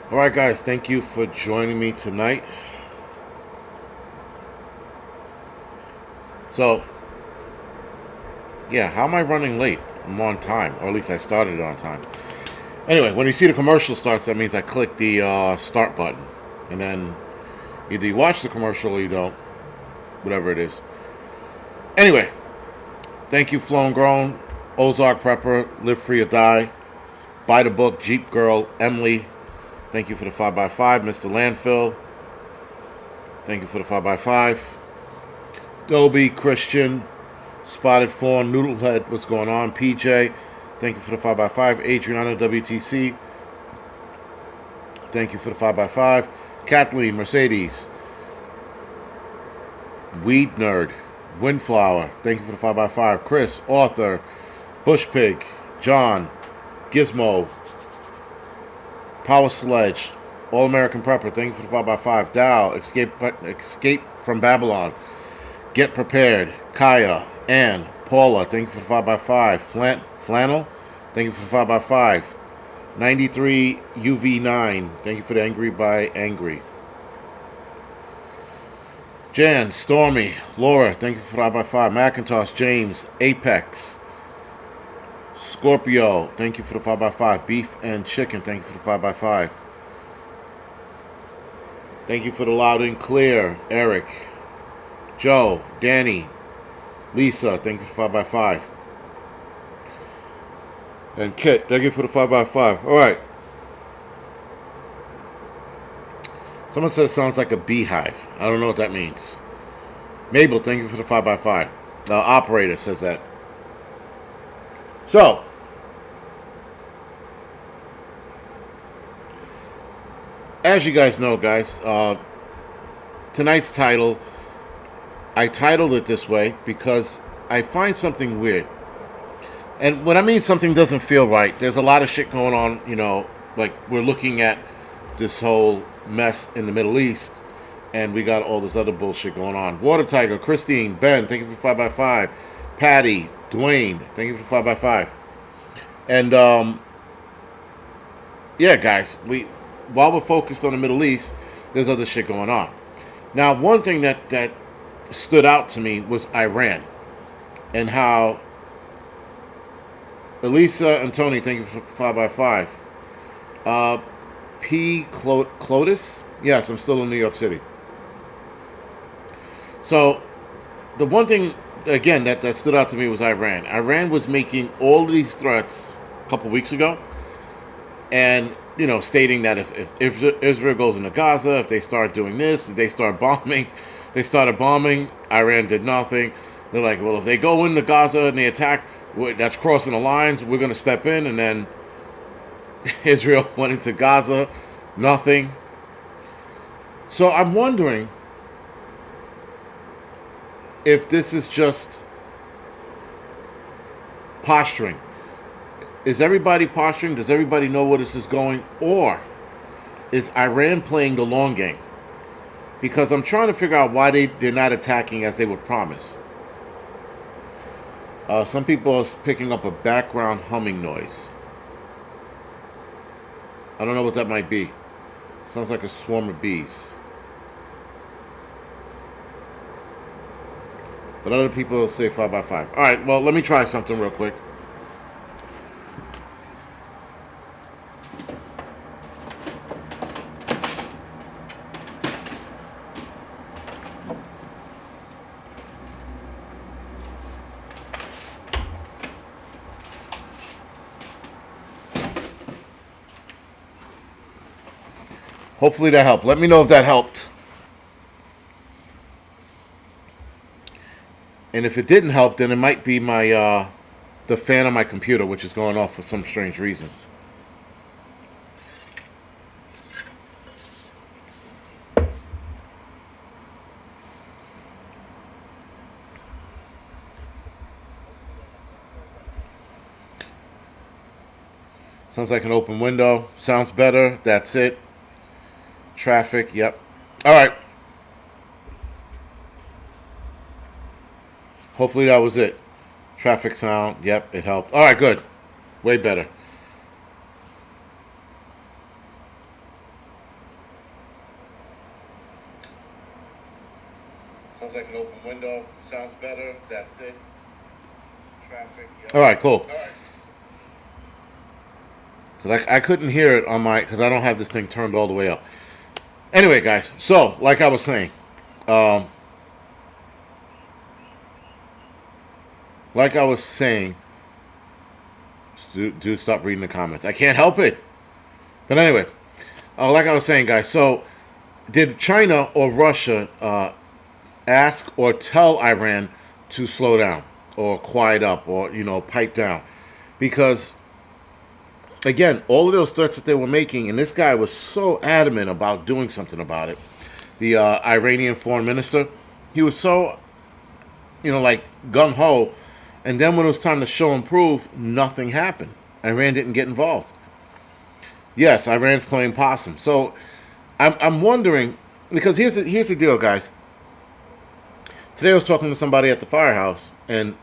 All right, guys, thank you for joining me tonight. So, yeah, how am I running late? I'm on time, or at least I started it on time. Anyway, when you see the commercial starts, that means I click the start button. And then either you watch the commercial or you don't, whatever it is. Anyway, thank you, Flown Grown, Ozark Prepper, Live Free or Die, Buy the Book, Jeep Girl, Emily. Thank you for the 5x5, Mr. Landfill. Thank you for the 5x5. Dobie, Christian, Spotted Fawn, Noodlehead, what's going on? PJ, thank you for the 5x5. Adriana, WTC, thank you for the 5x5. Kathleen, Mercedes, Weed Nerd, Windflower, thank you for the 5x5. Chris, Author, Bush Pig, John, Gizmo, Power Sledge, All American Prepper, thank you for the 5x5. Dow, Escape from Babylon, Get Prepared, Kaya, Ann, Paula, thank you for the 5x5. Flannel, thank you for the 5x5. 93 UV9, thank you for the Angry by Angry. Jan, Stormy, Laura, thank you for the 5x5. Macintosh, James, Apex, Scorpio, thank you for the 5x5. Beef and Chicken, thank you for the 5x5. Thank you for the loud and clear, Eric, Joe, Danny, Lisa, thank you for 5x5. And Kit, thank you for the 5x5. Alright. Someone says it sounds like a beehive. I don't know what that means. Mabel, thank you for the 5x5. Operator says that. So, as you guys know, guys, tonight's title, I titled it this way because I find something weird. And when I mean something doesn't feel right, there's a lot of shit going on, like we're looking at this whole mess in the Middle East, and we got all this other bullshit going on. Water Tiger, Christine, Ben, thank you for 5x5. Patty, Dwayne, thank you for 5x5. And, yeah, guys, while we're focused on the Middle East, there's other shit going on. Now, one thing that stood out to me was Iran, and how Elisa and Tony, thank you for 5x5. Clotis? Yes, I'm still in New York City. So, the one thing, again, that stood out to me was Iran. Iran was making all these threats a couple weeks ago, and, stating that if Israel goes into Gaza, if they start doing this, if they start bombing, they started bombing, Iran did nothing. They're like, well, if they go into Gaza and they attack, that's crossing the lines, we're going to step in. And then Israel went into Gaza, nothing. So I'm wondering if this is just posturing. Is everybody posturing? Does everybody know where this is going? Or is Iran playing the long game? Because I'm trying to figure out why they're not attacking as they would promise. Some people are picking up a background humming noise. I don't know what that might be. Sounds like a swarm of bees. But other people say 5x5. Alright, well, let me try something real quick. Hopefully that helped. Let me know if that helped. And if it didn't help, then it might be my the fan on my computer, which is going off for some strange reason. Sounds like an open window. Sounds better. That's it. Traffic. Yep. All right. Hopefully that was it. Traffic sound. Yep, it helped. All right, good. Way better. can open window. Sounds better. That's it. Traffic. Yeah. All right, cool. All right. Because I couldn't hear it on my, because I don't have this thing turned all the way up. Anyway, guys, so, like I was saying, um, do stop reading the comments. I can't help it. But anyway, like I was saying, guys, so did China or Russia ask or tell Iran to slow down or quiet up or, pipe down? Because again, all of those threats that they were making, and this guy was so adamant about doing something about it. The Iranian foreign minister, he was so, like gung ho, and then when it was time to show and prove, nothing happened. Iran didn't get involved. Yes, Iran's playing possum. So I'm wondering, because here's the deal, guys. Today I was talking to somebody at the firehouse, and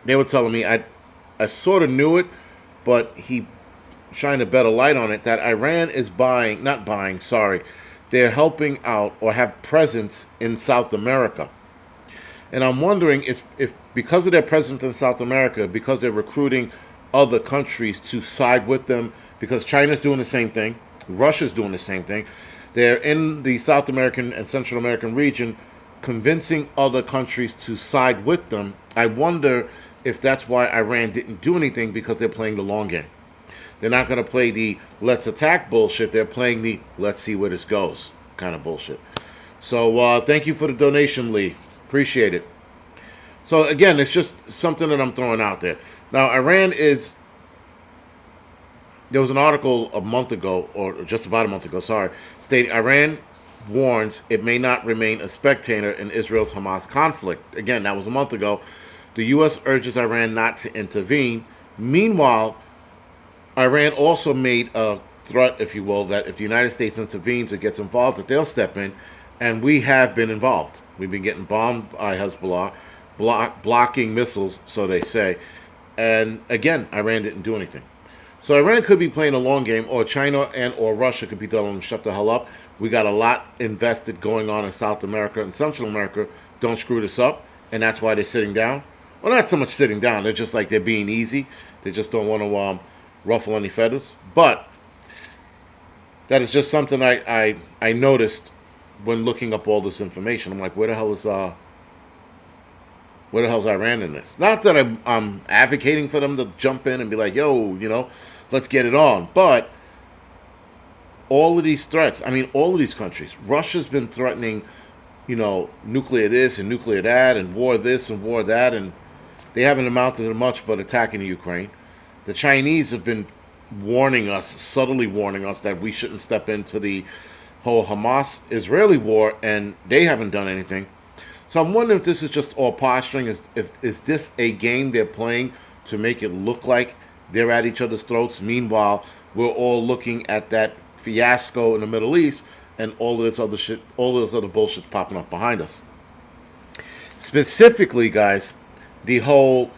they were telling me I sort of knew it, but he shine a better light on it, that Iran is they're helping out or have presence in South America. And I'm wondering if because of their presence in South America, because they're recruiting other countries to side with them, because China's doing the same thing, Russia's doing the same thing, they're in the South American and Central American region convincing other countries to side with them. I wonder if that's why Iran didn't do anything, because they're playing the long game. They're not going to play the let's attack bullshit. They're playing the let's see where this goes kind of bullshit. So thank you for the donation, Lee. Appreciate it. So again, it's just something that I'm throwing out there. Now, Iran is... There was an article a month ago, or just about a month ago, stating Iran warns it may not remain a spectator in Israel's Hamas conflict. Again, that was a month ago. The U.S. urges Iran not to intervene. Meanwhile, Iran also made a threat, if you will, that if the United States intervenes or gets involved, that they'll step in, and we have been involved. We've been getting bombed by Hezbollah, blocking missiles, so they say. And again, Iran didn't do anything. So Iran could be playing a long game, or China and or Russia could be telling them, shut the hell up. We got a lot invested going on in South America and Central America. Don't screw this up. And that's why they're sitting down. Well, not so much sitting down. They're just like they're being easy. They just don't want to ruffle any feathers. But that is just something I noticed when looking up all this information. I'm like, where the hell's Iran in this? Not that I'm advocating for them to jump in and be like, yo, let's get it on. But all of these threats, all of these countries, Russia's been threatening, nuclear this and nuclear that and war this and war that, and they haven't amounted to much but attacking the Ukraine. The Chinese have been subtly warning us that we shouldn't step into the whole Hamas-Israeli war, and they haven't done anything. So I'm wondering if this is just all posturing. Is this a game they're playing to make it look like they're at each other's throats? Meanwhile, we're all looking at that fiasco in the Middle East and all of this other shit, all of this other bullshit's popping up behind us. Specifically, guys, the whole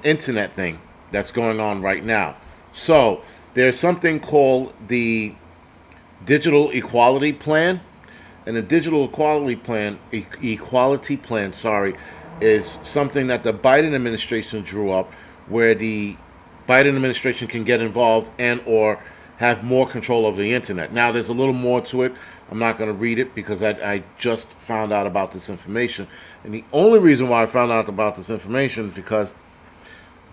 internet thing that's going on right now. So there's something called the Digital Equality Plan. And the Digital Equality Plan, is something that the Biden administration drew up, where the Biden administration can get involved and or have more control over the internet. Now, there's a little more to it. I'm not going to read it because I just found out about this information. And the only reason why I found out about this information is because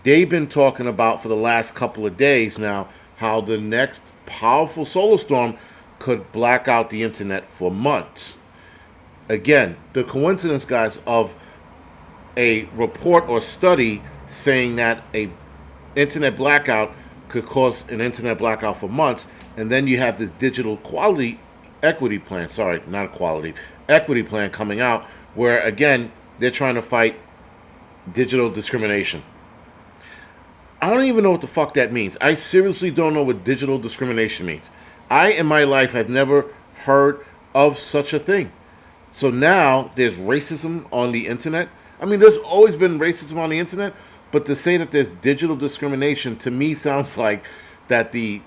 they've been talking about for the last couple of days now how the next powerful solar storm could black out the internet for months. Again, the coincidence, guys, of a report or study saying that a internet blackout could cause an internet blackout for months, and then you have this digital equity plan coming out, where again they're trying to fight digital discrimination. I don't even know what the fuck that means. I seriously don't know what digital discrimination means. I, in my life, have never heard of such a thing. So now there's racism on the internet. There's always been racism on the internet, but to say that there's digital discrimination, to me, sounds like that the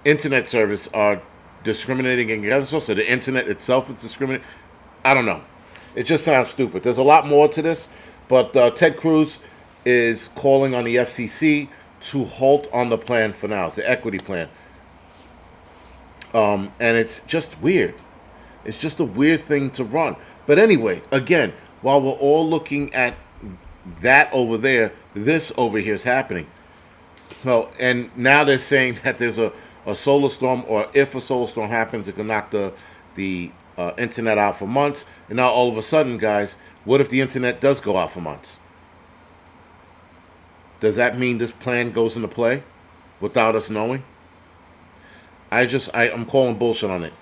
internet service are discriminating against us, or the internet itself is discriminating. I don't know. It just sounds stupid. There's a lot more to this, but Ted Cruz is calling on the FCC to halt on the plan for now. It's the equity plan. And it's just weird. It's just a weird thing to run. But anyway, again, while we're all looking at that over there, this over here is happening. So, and now they're saying that there's a solar storm, or if a solar storm happens, it can knock the internet out for months. And now all of a sudden, guys, what if the internet does go out for months? Does that mean this plan goes into play without us knowing? I'm calling bullshit on it.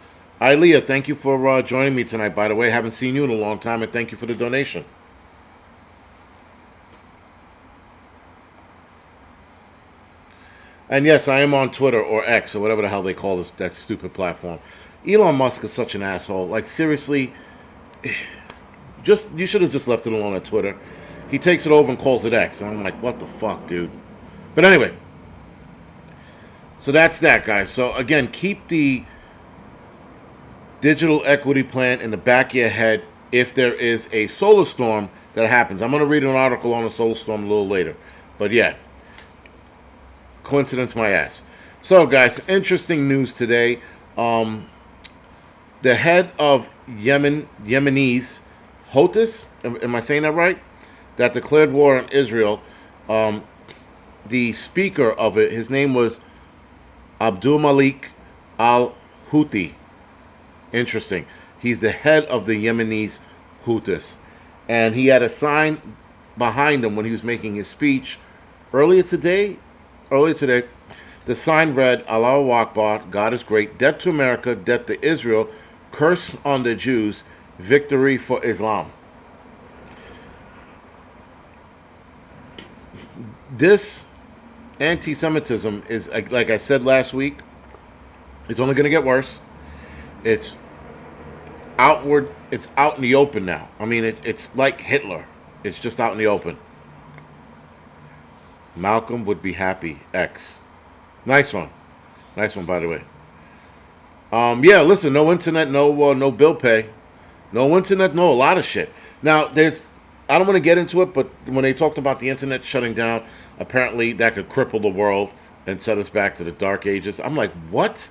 Ilea, thank you for joining me tonight, by the way. Haven't seen you in a long time, and thank you for the donation. And yes, I am on Twitter, or X, or whatever the hell they call this, that stupid platform. Elon Musk is such an asshole. Like, seriously, you should have just left it alone at Twitter. He takes it over and calls it X. And I'm like, what the fuck, dude? But anyway. So that's that, guys. So, again, keep the digital equity plan in the back of your head if there is a solar storm that happens. I'm going to read an article on a solar storm a little later. But, yeah. Coincidence my ass. So, guys, interesting news today. The head of Yemenese, Houthis, am I saying that right? That declared war on Israel. The speaker of it, his name was Abdul Malik al-Houthi. Interesting. He's the head of the Yemenese Houthis. And he had a sign behind him when he was making his speech earlier today. The sign read, Allahu Akbar, God is great, death to America, death to Israel, curse on the Jews, victory for Islam. This anti-Semitism is, like I said last week, it's only going to get worse. It's outward, it's out in the open now. I mean, it's like Hitler. It's just out in the open. Malcolm would be happy, X. Nice one, by the way. Yeah, listen, no internet, no bill pay. No internet, no a lot of shit. Now, I don't want to get into it, but when they talked about the internet shutting down, apparently that could cripple the world and set us back to the dark ages. I'm like, what?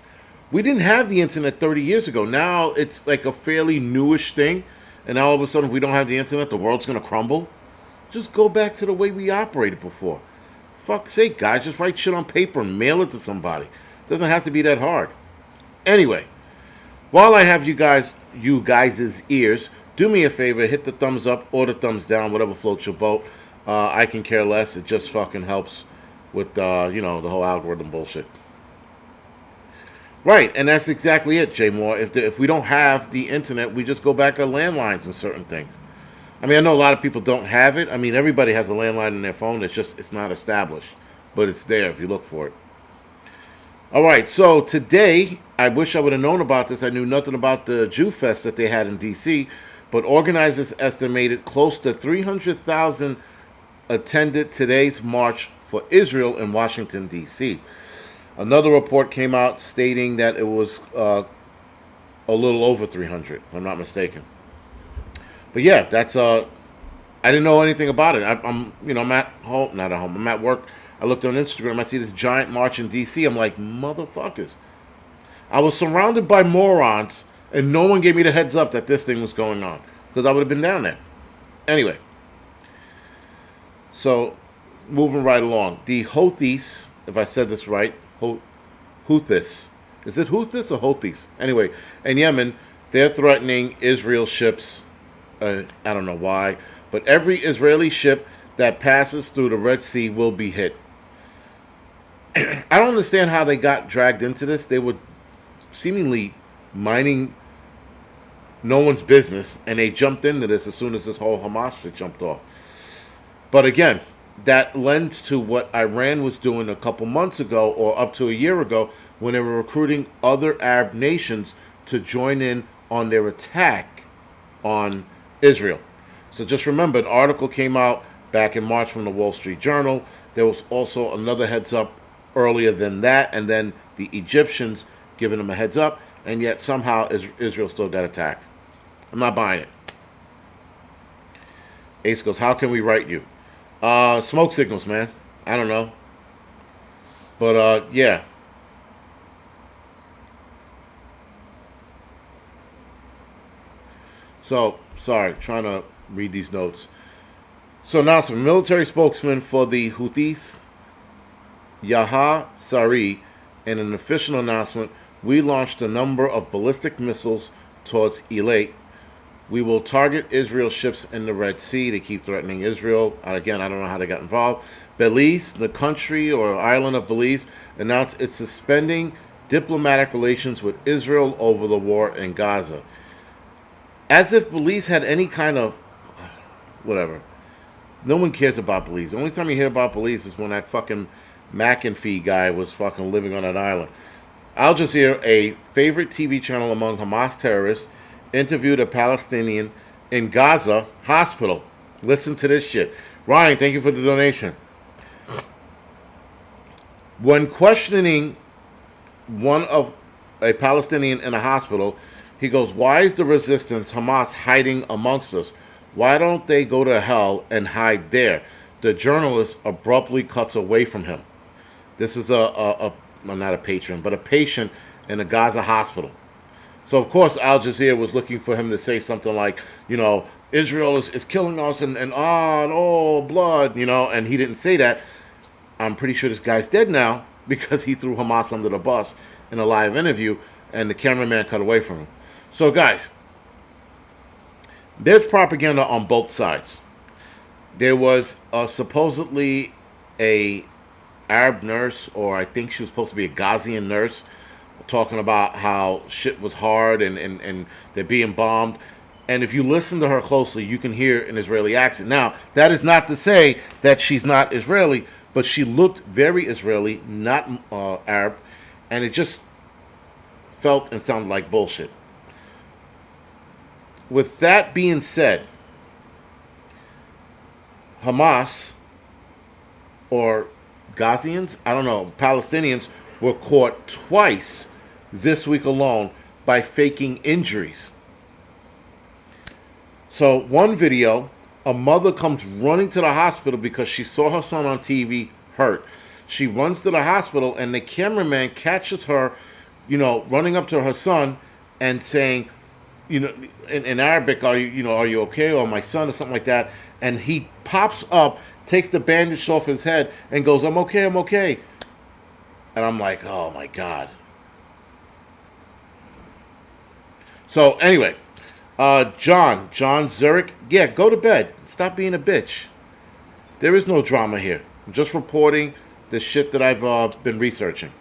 We didn't have the internet 30 years ago. Now it's like a fairly newish thing, and now all of a sudden if we don't have the internet, the world's going to crumble. Just go back to the way we operated before. Fuck's sake, guys, just write shit on paper and mail it to somebody. It doesn't have to be that hard. Anyway, while I have you guys' ears, do me a favor, hit the thumbs up or the thumbs down, whatever floats your boat. I can care less. It just fucking helps with, the whole algorithm bullshit. Right, and that's exactly it, Jay Moore. If we don't have the internet, we just go back to landlines and certain things. I mean, I know a lot of people don't have it. I mean, everybody has a landline in their phone. It's not established, but it's there if you look for it. All right, so today, I wish I would have known about this. I knew nothing about the Jew Fest that they had in D.C., but organizers estimated close to 300,000 attended today's march for Israel in Washington, D.C. Another report came out stating that it was a little over 300, if I'm not mistaken. But yeah, that's I didn't know anything about it. I'm at home, not at home. I'm at work. I looked on Instagram. I see this giant march in D.C. I'm like, motherfuckers. I was surrounded by morons, and no one gave me the heads up that this thing was going on, because I would have been down there. Anyway, so moving right along, the Houthis, if I said this right, Houthis. Is it Houthis or Houthis? Anyway, in Yemen, they're threatening Israel ships. I don't know why, but every Israeli ship that passes through the Red Sea will be hit. I don't understand how they got dragged into this. They were seemingly minding no one's business, and they jumped into this as soon as this whole Hamas shit jumped off. But again, that lends to what Iran was doing a couple months ago, or up to a year ago, when they were recruiting other Arab nations to join in on their attack on Israel. So just remember, an article came out back in March from the Wall Street Journal. There was also another heads up earlier than that, and then the Egyptians giving them a heads up, and yet somehow Israel still got attacked. I'm not buying it. Ace goes, how can we write you? Smoke signals, man. I don't know. But, yeah. So, sorry, trying to read these notes. So, announcement. Military spokesman for the Houthis, Yahya Sari, in an official announcement, we launched a number of ballistic missiles towards Eilat. We will target Israel ships in the Red Sea. They keep threatening Israel. Again, I don't know how they got involved. Belize, the country or island of Belize, announced it's suspending diplomatic relations with Israel over the war in Gaza. As if Belize had any kind of... whatever. No one cares about Belize. The only time you hear about Belize is when that fucking McAfee guy was fucking living on that island. Al Jazeera, a favorite TV channel among Hamas terrorists, interviewed a Palestinian in Gaza hospital. Listen to this shit. Ryan, thank you for the donation. When questioning one of a Palestinian in a hospital, he goes, why is the resistance, Hamas, hiding amongst us? Why don't they go to hell and hide there? The journalist abruptly cuts away from him. This is well, not a patron, but a patient in a Gaza hospital. So, of course, Al Jazeera was looking for him to say something like, you know, Israel is killing us and blood, you know, and he didn't say that. I'm pretty sure this guy's dead now because he threw Hamas under the bus in a live interview and the cameraman cut away from him. So, guys, there's propaganda on both sides. There was supposedly a Arab nurse, or I think she was supposed to be a Ghazian nurse, talking about how shit was hard and they're being bombed. And if you listen to her closely, you can hear an Israeli accent. Now, that is not to say that she's not Israeli, but she looked very Israeli, not Arab, and it just felt and sounded like bullshit. With that being said, Hamas, or Ghazians, I don't know, Palestinians, were caught twice this week alone by faking injuries. So one video, a mother comes running to the hospital because she saw her son on TV hurt. She runs to the hospital and the cameraman catches her, you know, running up to her son and saying, you know, in Arabic, are you okay? Or my son, or something like that. And he pops up, takes the bandage off his head and goes, I'm okay. And I'm like, oh my God. So anyway, John Zurich, yeah, go to bed. Stop being a bitch. There is no drama here. I'm just reporting the shit that I've been researching.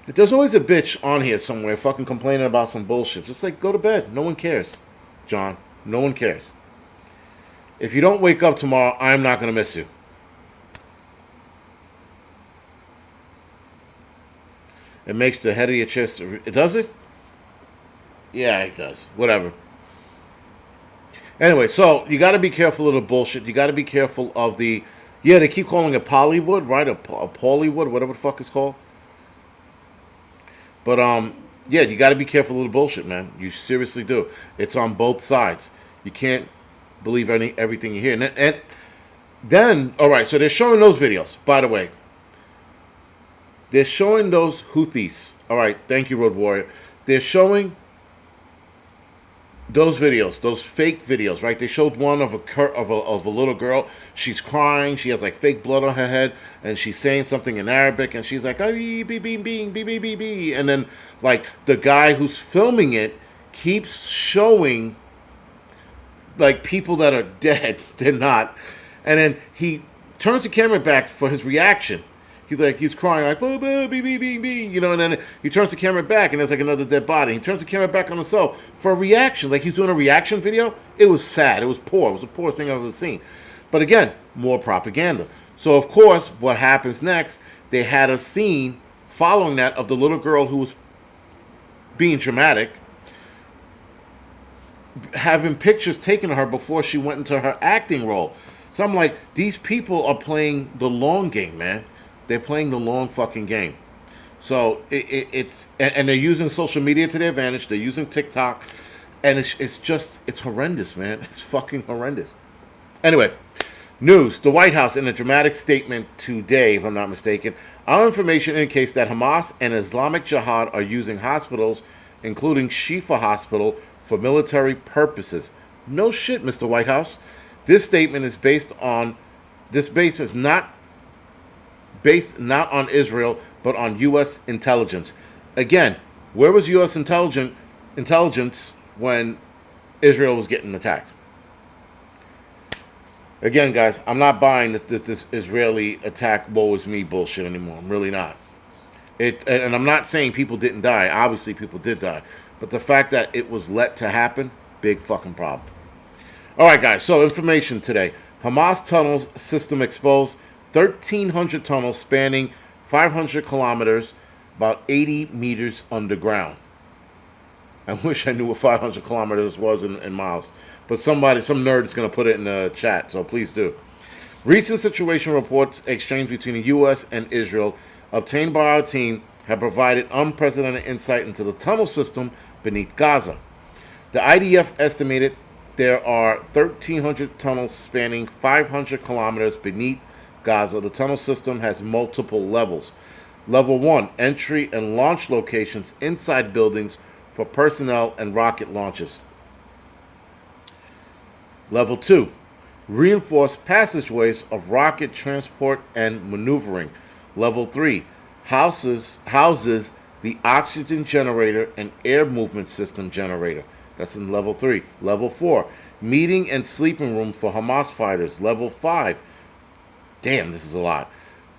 There's always a bitch on here somewhere fucking complaining about some bullshit. Just like, go to bed. No one cares, John. No one cares. If you don't wake up tomorrow, I'm not going to miss you. It makes the head of your chest... It does it? Yeah, it does. Whatever. Anyway, so you got to be careful of the bullshit. You got to be careful of the... Yeah, they keep calling it Pollywood, right? A Pollywood, whatever the fuck it's called. But, yeah, you got to be careful of the bullshit, man. You seriously do. It's on both sides. You can't believe everything you hear. And then, all right, so they're showing those videos, by the way. They're showing those Houthis. All right, thank you, Road Warrior. They're showing those videos, those fake videos, right? They showed one of a little girl. She's crying. She has like fake blood on her head, and she's saying something in Arabic, and she's like, and then like the guy who's filming it keeps showing like people that are dead. They're not, and then he turns the camera back for his reaction. He's crying like, you know, and then he turns the camera back and there's like another dead body. He turns the camera back on himself for a reaction, like he's doing a reaction video. It was sad. It was poor. It was the poorest thing I've ever seen. But again, more propaganda. So of course, what happens next, they had a scene following that of the little girl who was being dramatic, having pictures taken of her before she went into her acting role. So I'm like, these people are playing the long game, man. They're playing the long fucking game. So it's they're using social media to their advantage. They're using TikTok, and it's horrendous, man. It's fucking horrendous. Anyway, news. The White House, in a dramatic statement today, if I'm not mistaken, our information indicates that Hamas and Islamic Jihad are using hospitals, including Shifa Hospital, for military purposes. No shit, Mr. White House. This statement is not on Israel, but on U.S. intelligence. Again, where was U.S. intelligence when Israel was getting attacked? Again, guys, I'm not buying that this Israeli attack woe is me bullshit anymore. I'm really not. And I'm not saying people didn't die. Obviously, people did die. But the fact that it was let to happen, big fucking problem. All right, guys, so information today. Hamas tunnels system exposed. 1,300 tunnels spanning 500 kilometers, about 80 meters underground. I wish I knew what 500 kilometers was in miles. But some nerd is going to put it in the chat, so please do. Recent situation reports exchanged between the U.S. and Israel, obtained by our team, have provided unprecedented insight into the tunnel system beneath Gaza. The IDF estimated there are 1,300 tunnels spanning 500 kilometers beneath Gaza. The tunnel system has multiple levels. Level 1, entry and launch locations inside buildings for personnel and rocket launches. Level 2, reinforced passageways of rocket transport and maneuvering. Level 3, houses the oxygen generator and air movement system generator. That's in level 3. Level 4, meeting and sleeping room for Hamas fighters. Level 5, damn, this is a lot.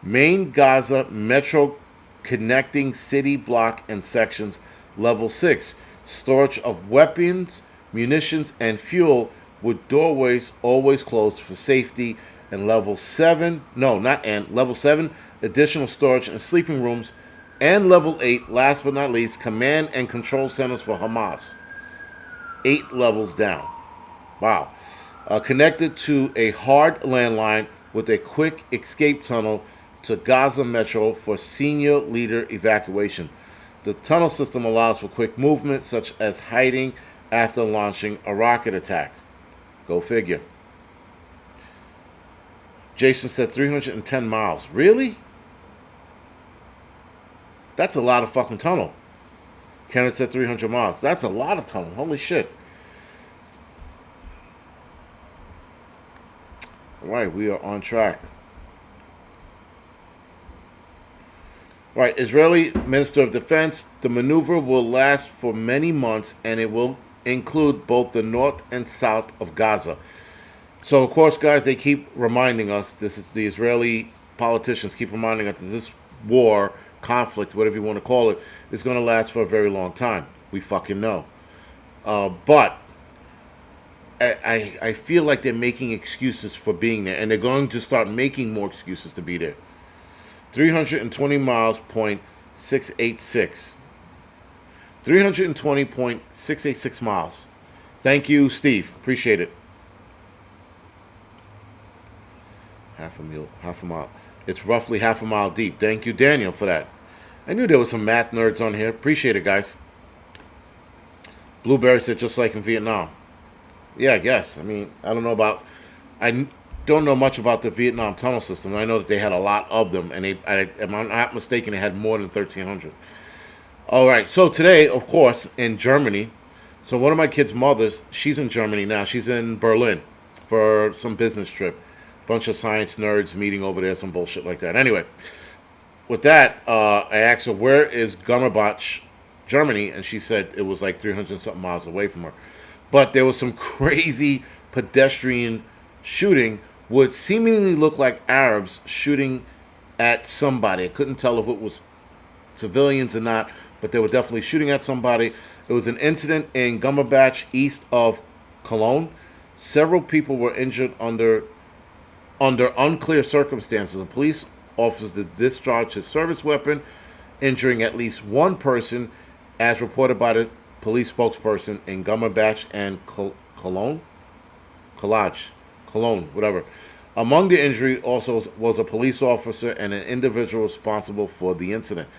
Main Gaza metro connecting city block and sections. Level 6, storage of weapons, munitions, and fuel with doorways always closed for safety. And level 7, level 7, additional storage and sleeping rooms. And level 8, last but not least, command and control centers for Hamas. 8 levels down. Wow. Connected to a hard landline with a quick escape tunnel to Gaza Metro for senior leader evacuation. The tunnel system allows for quick movement, such as hiding after launching a rocket attack. Go figure. Jason said 310 miles. Really? That's a lot of fucking tunnel. Kenneth said 300 miles. That's a lot of tunnel. Holy shit. All right, we are on track. All right, Israeli Minister of Defense, the maneuver will last for many months and it will include both the north and south of Gaza. So, of course, guys, they keep reminding us, this is the Israeli politicians keep reminding us that this war, conflict, whatever you want to call it, is going to last for a very long time. We fucking know. But I feel like they're making excuses for being there, and they're going to start making more excuses to be there. 320 miles, point 686. 320.686 miles. Thank you, Steve. Appreciate it. Half a mile. It's roughly half a mile deep. Thank you, Daniel, for that. I knew there was some math nerds on here. Appreciate it, guys. Blueberry said just like in Vietnam. Yeah, I guess. I mean, I don't know much about the Vietnam tunnel system. I know that they had a lot of them, and if I'm not mistaken, they had more than 1,300. All right, so today, of course, in Germany, so one of my kids' mothers, she's in Germany now. She's in Berlin for some business trip. Bunch of science nerds meeting over there, some bullshit like that. Anyway, with that, I asked her, where is Gummerbach, Germany? And she said it was like 300-something miles away from her. But there was some crazy pedestrian shooting, would seemingly look like Arabs shooting at somebody. I couldn't tell if it was civilians or not, but they were definitely shooting at somebody. It was an incident in Gummerbach, east of Cologne. Several people were injured under unclear circumstances. A police officer discharged his service weapon, injuring at least one person, as reported by the police spokesperson in Gummerbach and Cologne, whatever. Among the injury also was a police officer and an individual responsible for the incident.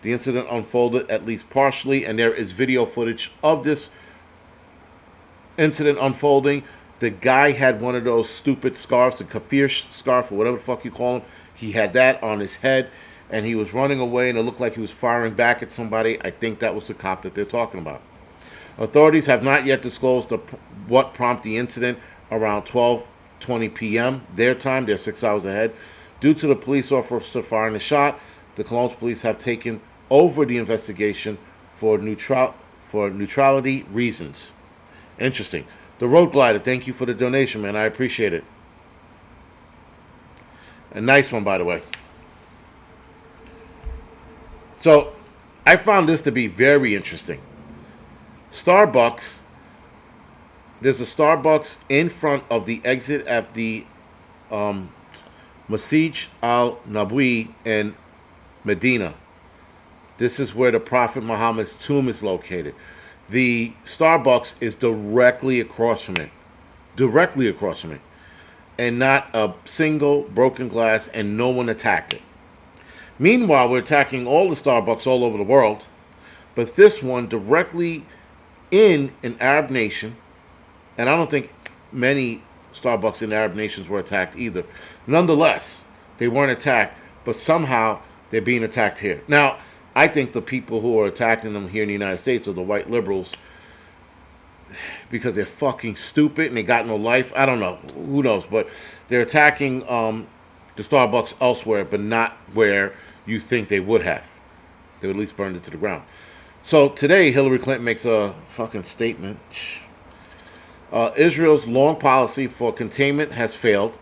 The incident unfolded at least partially, and there is video footage of this incident unfolding The guy had one of those stupid scarves, the kafir scarf or whatever the fuck you call them. He had that on his head, and he was running away, and it looked like he was firing back at somebody. I think that was the cop that they're talking about. Authorities have not yet disclosed what prompted the incident around 12:20 p.m. their time. They're 6 hours ahead. Due to the police officer firing the shot, the Cologne police have taken over the investigation for neutrality reasons. Interesting. The Road Glider, thank you for the donation, man. I appreciate it. A nice one, by the way. So, I found this to be very interesting. Starbucks, there's a Starbucks in front of the exit at the Masjid al-Nabawi in Medina. This is where the Prophet Muhammad's tomb is located. The Starbucks is directly across from it. Directly across from it. And not a single broken glass, and no one attacked it. Meanwhile, we're attacking all the Starbucks all over the world, but this one directly in an Arab nation, and I don't think many Starbucks in Arab nations were attacked either. Nonetheless, they weren't attacked, but somehow they're being attacked here. Now, I think the people who are attacking them here in the United States are the white liberals because they're fucking stupid and they got no life. I don't know. Who knows? But they're attacking the Starbucks elsewhere, but not where you think they would have. They would at least burned it to the ground. So today, Hillary Clinton makes a fucking statement. Israel's long policy for containment has failed.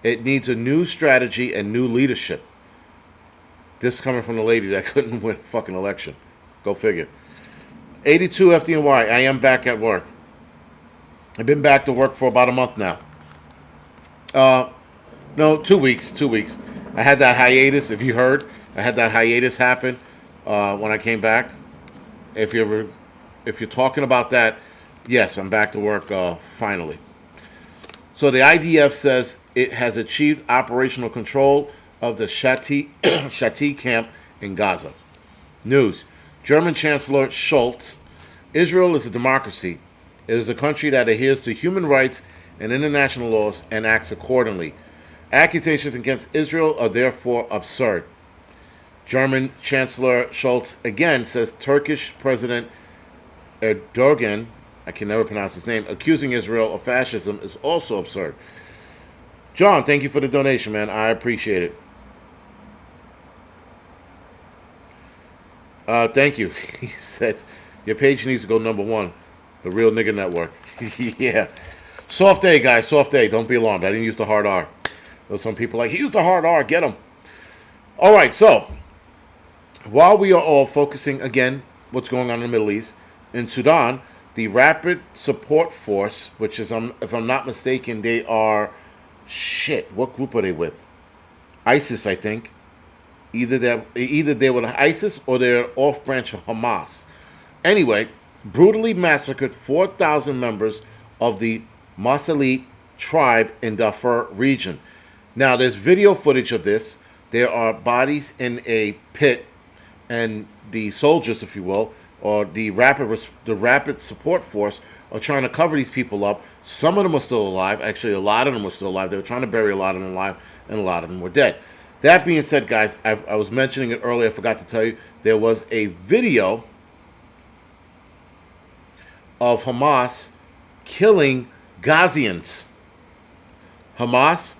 It needs a new strategy and new leadership. This is coming from the lady that couldn't win a fucking election. Go figure. 82 FDNY. I am back at work. I've been back to work for about a month now. No, 2 weeks. 2 weeks. I had that hiatus. If you heard, I had that hiatus happen when I came back. If you're talking about that, yes, I'm back to work finally. So the IDF says it has achieved operational control of the Shati camp in Gaza. News. German Chancellor Scholz. Israel is a democracy. It is a country that adheres to human rights and international laws and acts accordingly. Accusations against Israel are therefore absurd. German Chancellor Scholz again says Turkish President Erdogan, I can never pronounce his name, accusing Israel of fascism is also absurd. John, thank you for the donation, man. I appreciate it. Thank you. He says, your page needs to go #1. The Real Nigga Network. Yeah. Soft A, guys. Soft A. Don't be alarmed. I didn't use the hard R. There's some people like, he used the hard R. Get him. All right. So, while we are all focusing, again, what's going on in the Middle East, in Sudan, the Rapid Support Force, which is, if I'm not mistaken, they are, what group are they with? ISIS, I think. Either they're with ISIS or they're off branch of Hamas. Anyway, brutally massacred 4,000 members of the Masalit tribe in Darfur region. Now, there's video footage of this. There are bodies in a pit, and the soldiers, if you will, or the rapid support force are trying to cover these people up. Some of them are still alive. Actually, a lot of them were still alive. They were trying to bury a lot of them alive, and a lot of them were dead. That being said, guys, I was mentioning it earlier. I forgot to tell you. There was a video of Hamas killing Gazians. Hamas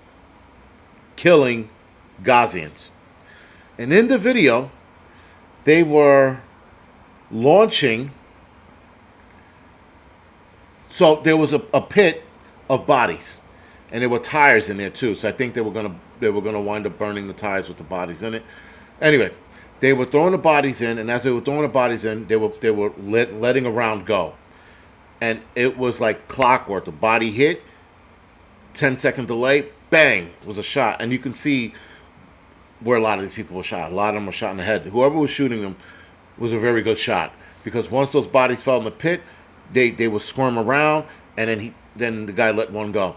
killing Gazians. And in the video, they were launching. So there was a pit of bodies, and there were tires in there too. So I think they were gonna wind up burning the tires with the bodies in it. Anyway, they were throwing the bodies in, and as they were throwing the bodies in, they were letting a round go, and it was like clockwork. The body hit, 10-second delay, bang, was a shot, and you can see where a lot of these people were shot. A lot of them were shot in the head. Whoever was shooting them was a very good shot, because once those bodies fell in the pit, they would squirm around, and then the guy let one go.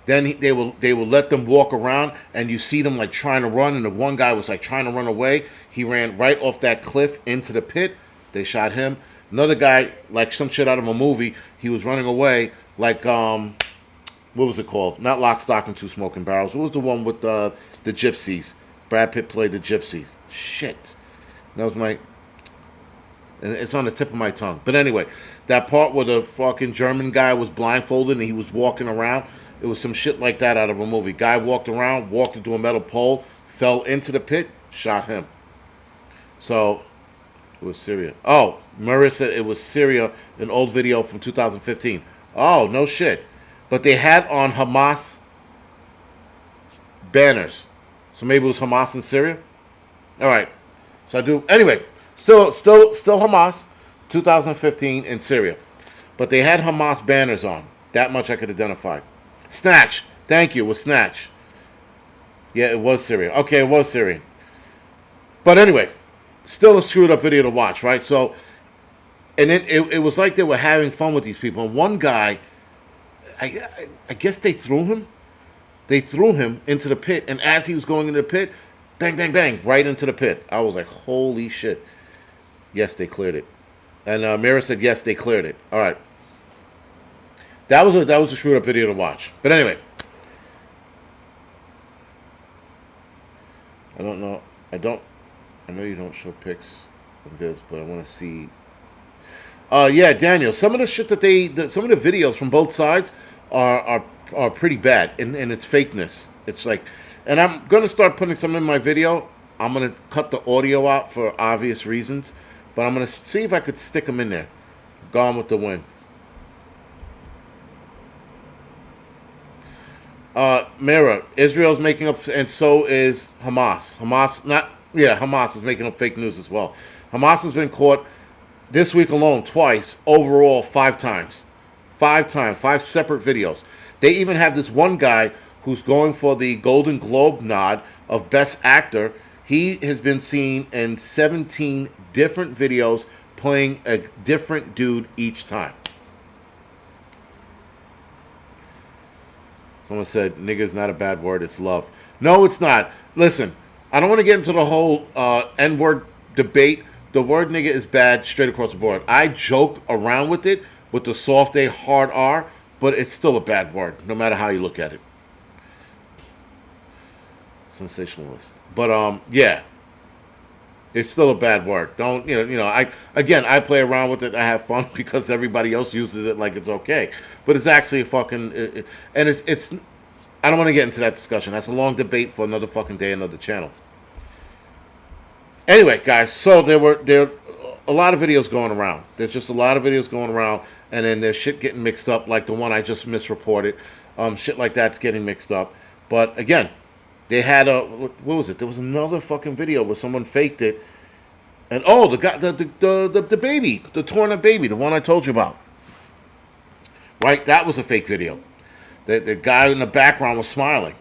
Then they will let them walk around, and you see them like trying to run, and the one guy was like trying to run away. He ran right off that cliff into the pit. They shot him. Another guy, like some shit out of a movie, he was running away like what was it called? Not Lock, Stock, and Two Smoking Barrels. What was the one with the gypsies? Brad Pitt played the gypsies. Shit. That was my... And it's on the tip of my tongue. But anyway, that part where the fucking German guy was blindfolded and he was walking around, it was some shit like that out of a movie. Guy walked around, walked into a metal pole, fell into the pit, shot him. So, it was Syria. Oh, Murray said it was Syria, an old video from 2015. Oh, no shit. But they had on Hamas banners. So maybe it was Hamas in Syria? All right. So I do... Anyway... Still Hamas, 2015 in Syria. But they had Hamas banners on. That much I could identify. Snatch. Thank you. It was Snatch. Yeah, it was Syria. Okay, it was Syrian. But anyway, still a screwed up video to watch, right? So, and then it was like they were having fun with these people. And one guy, I guess they threw him. They threw him into the pit. And as he was going into the pit, bang, bang, bang, right into the pit. I was like, holy shit. Yes, they cleared it. And Mira said, yes, they cleared it. All right. That was a screwed up video to watch. But anyway. I don't know. I know you don't show pics of this, but I want to see. Yeah, Daniel. Some of the shit that some of the videos from both sides are pretty bad. And it's fakeness. It's like, and I'm going to start putting some in my video. I'm going to cut the audio out for obvious reasons. But I'm going to see if I could stick them in there. Gone with the Wind. Mira, Israel's making up, and so is Hamas. Hamas is making up fake news as well. Hamas has been caught this week alone twice, overall 5 times. 5 separate videos. They even have this one guy who's going for the Golden Globe nod of Best Actor. He has been seen in 17 different videos playing a different dude each time. Someone said, nigga is not a bad word, it's love. No, it's not. Listen, I don't want to get into the whole N-word debate. The word nigga is bad straight across the board. I joke around with it, with the soft A, hard R, but it's still a bad word, no matter how you look at it. Sensationalist. But yeah, it's still a bad word. Don't I play around with it. I have fun because everybody else uses it like it's okay, but it's actually a fucking and it's I don't want to get into that discussion. That's a long debate for another fucking day, another channel. Anyway, guys, so there are a lot of videos going around. There's just a lot of videos going around, and then there's shit getting mixed up, like the one I just misreported. Shit like that's getting mixed up. But again, they had what was it? There was another fucking video where someone faked it. And the guy, the baby, the torn up baby, the one I told you about. Right? That was a fake video. The guy in the background was smiling.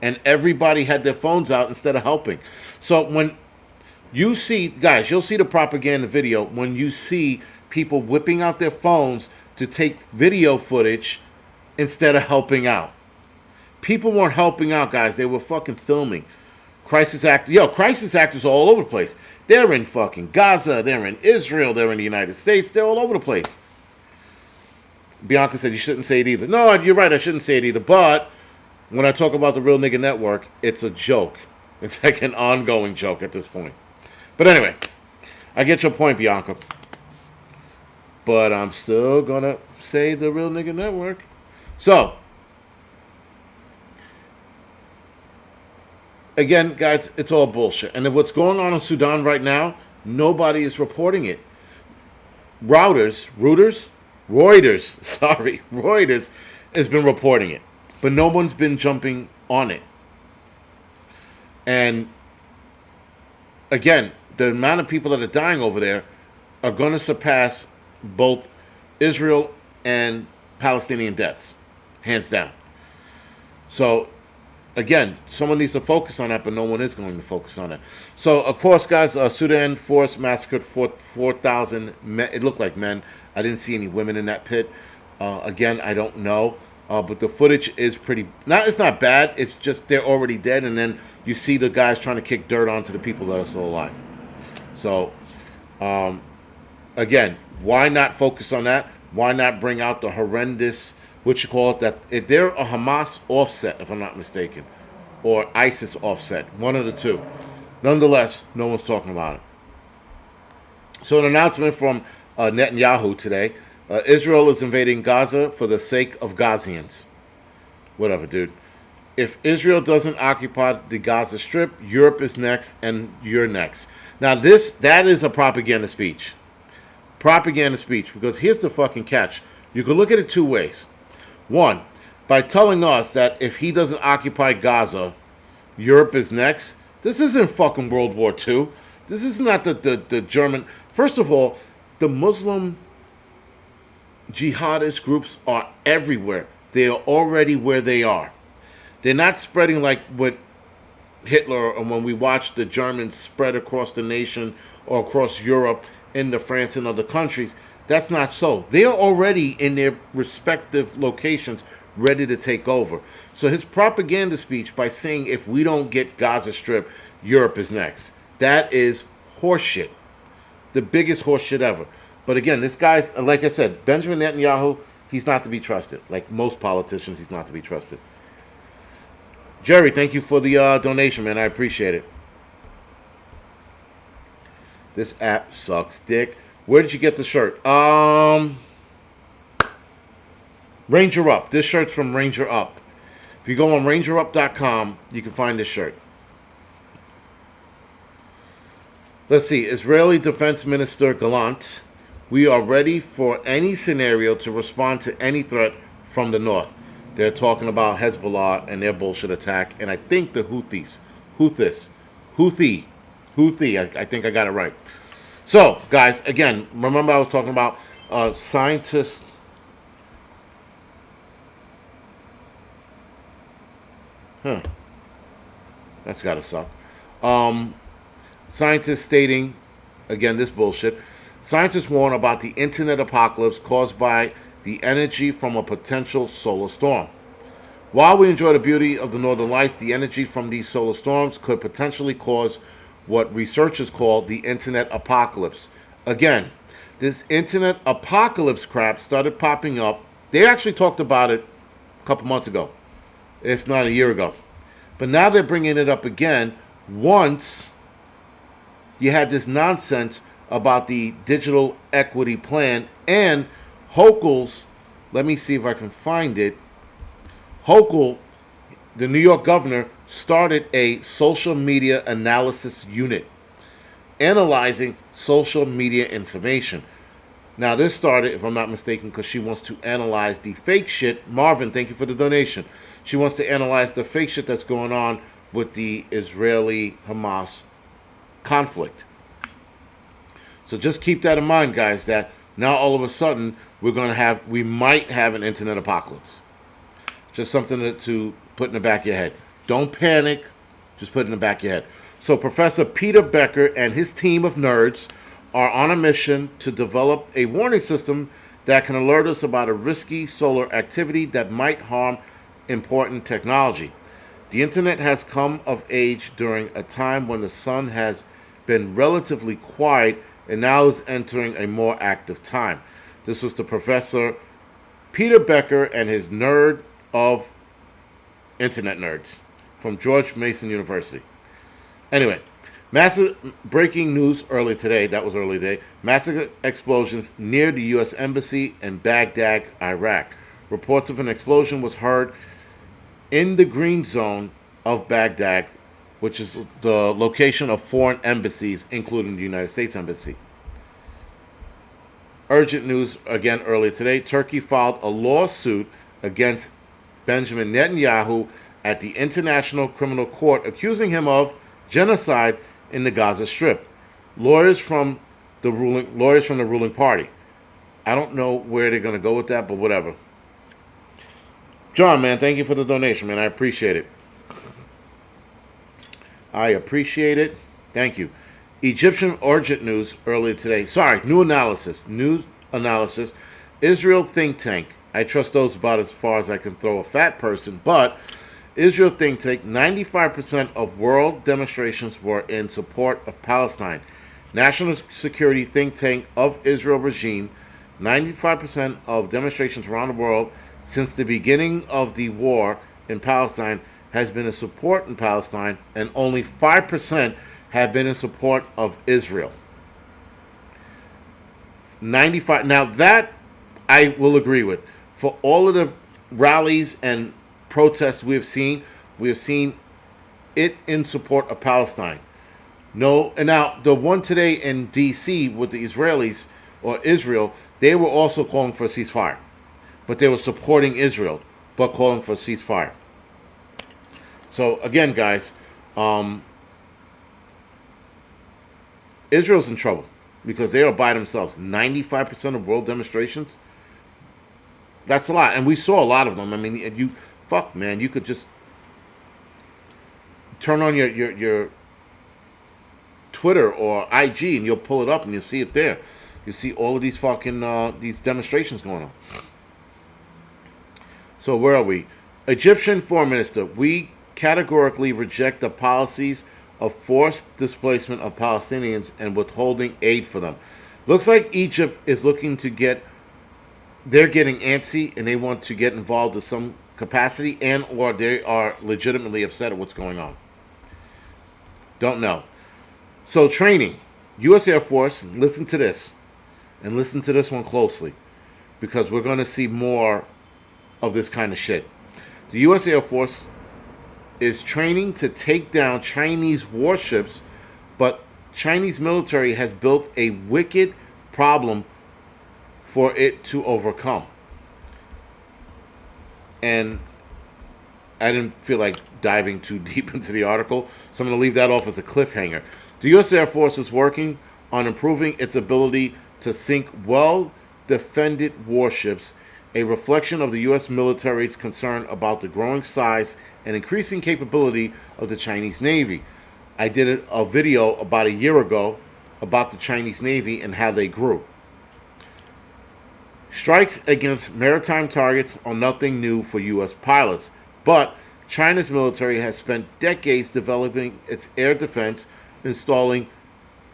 And everybody had their phones out instead of helping. So when you see, guys, you'll see the propaganda video when you see people whipping out their phones to take video footage instead of helping out. People weren't helping out, guys. They were fucking filming. Crisis actors are all over the place. They're in fucking Gaza. They're in Israel. They're in the United States. They're all over the place. Bianca said you shouldn't say it either. No, you're right. I shouldn't say it either. But when I talk about the Real Nigga Network, it's a joke. It's like an ongoing joke at this point. But anyway, I get your point, Bianca. But I'm still going to say the Real Nigga Network. So, again, guys, it's all bullshit. And what's going on in Sudan right now, nobody is reporting it. Reuters has been reporting it. But no one's been jumping on it. And, again, the amount of people that are dying over there are going to surpass both Israel and Palestinian deaths. Hands down. So, again, someone needs to focus on that, but no one is going to focus on it. So, of course, guys, Sudan force massacred 4,000 men. It looked like men. I didn't see any women in that pit. Again, I don't know. But the footage is pretty... It's not bad. It's just they're already dead, and then you see the guys trying to kick dirt onto the people that are still alive. So, again, why not focus on that? Why not bring out the horrendous what you call it, that if they're a Hamas offset, if I'm not mistaken, or ISIS offset, one of the two. Nonetheless, no one's talking about it. So an announcement from Netanyahu today, Israel is invading Gaza for the sake of Gazians. Whatever, dude. If Israel doesn't occupy the Gaza Strip, Europe is next and you're next. Now that is a propaganda speech. Propaganda speech, because here's the fucking catch. You can look at it two ways. One, by telling us that if he doesn't occupy Gaza, Europe is next. This isn't fucking World War II. This is not the German. First of all, the Muslim jihadist groups are everywhere. They are already where they are. They're not spreading like what Hitler, or when we watched the Germans spread across the nation or across Europe into France and other countries. That's not so. They are already in their respective locations ready to take over. So his propaganda speech by saying if we don't get Gaza Strip, Europe is next. That is horseshit. The biggest horseshit ever. But again, this guy's, like I said, Benjamin Netanyahu, he's not to be trusted. Like most politicians, he's not to be trusted. Jerry, thank you for the donation, man. I appreciate it. This app sucks dick. Where did you get the shirt? Ranger Up. This shirt's from Ranger Up. If you go on rangerup.com, you can find this shirt. Let's see. Israeli Defense Minister Gallant. We are ready for any scenario to respond to any threat from the north. They're talking about Hezbollah and their bullshit attack, and I think the Houthi. I think I got it right. So, guys, again, remember I was talking about scientists. That's gotta suck. Scientists stating, again, this bullshit. Scientists warn about the internet apocalypse caused by the energy from a potential solar storm. While we enjoy the beauty of the northern lights, the energy from these solar storms could potentially cause what researchers call the internet apocalypse. Again, this internet apocalypse crap started popping up. They actually talked about it a couple months ago, if not a year ago. But now they're bringing it up again once you had this nonsense about the digital equity plan and Hochul's, let me see if I can find it. Hochul, the New York governor, started a social media analysis unit, analyzing social media information. Now, this started, if I'm not mistaken, because she wants to analyze the fake shit. Marvin, thank you for the donation. She wants to analyze the fake shit that's going on with the Israeli-Hamas conflict. So just keep that in mind, guys, that now all of a sudden we might have an internet apocalypse. Just something to put in the back of your head. Don't panic. Just put it in the back of your head. So Professor Peter Becker and his team of nerds are on a mission to develop a warning system that can alert us about a risky solar activity that might harm important technology. The internet has come of age during a time when the sun has been relatively quiet and now is entering a more active time. This was the Professor Peter Becker and his nerd of internet nerds from George Mason University. Anyway, massive breaking news early today. That was early today. Massive explosions near the U.S. Embassy in Baghdad, Iraq. Reports of an explosion was heard in the green zone of Baghdad, which is the location of foreign embassies, including the United States Embassy. Urgent news again earlier today. Turkey filed a lawsuit against Benjamin Netanyahu at the International Criminal Court, accusing him of genocide in the Gaza Strip. Lawyers from the ruling party. I don't know where they're going to go with that, but whatever. John, man, thank you for the donation, man. I appreciate it. I appreciate it. Thank you. Egyptian urgent news earlier today. Sorry, new analysis. Israel think tank. I trust those about as far as I can throw a fat person, but Israel think tank, 95% of world demonstrations were in support of Palestine. National security think tank of Israel regime, 95% of demonstrations around the world since the beginning of the war in Palestine has been in support in Palestine, and only 5% have been in support of Israel. 95. Now that I will agree with. For all of the rallies and protests we have seen it in support of Palestine. No, and now the one today in D.C. with the Israelis or Israel, they were also calling for a ceasefire, but they were supporting Israel, but calling for a ceasefire. So again, guys, Israel's in trouble because they are by themselves. 95% of world demonstrations. That's a lot, and we saw a lot of them. I mean, man, you could just turn on your Twitter or IG, and you'll pull it up, and you'll see it there. You see all of these fucking these demonstrations going on. So where are we? Egyptian Foreign Minister, we categorically reject the policies of forced displacement of Palestinians and withholding aid for them. Looks like Egypt is looking to they're getting antsy and they want to get involved in some capacity, and or they are legitimately upset at what's going on. Don't know. So training. U.S. Air Force, listen to this. And listen to this one closely, because we're going to see more of this kind of shit. The U.S. Air Force is training to take down Chinese warships, but Chinese military has built a wicked problem for it to overcome. And I didn't feel like diving too deep into the article, so I'm going to leave that off as a cliffhanger. The U.S. Air Force is working on improving its ability to sink well-defended warships, a reflection of the U.S. military's concern about the growing size and increasing capability of the Chinese Navy. I did a video about a year ago about the Chinese Navy and how they grew. Strikes against maritime targets are nothing new for U.S. pilots, but China's military has spent decades developing its air defense, installing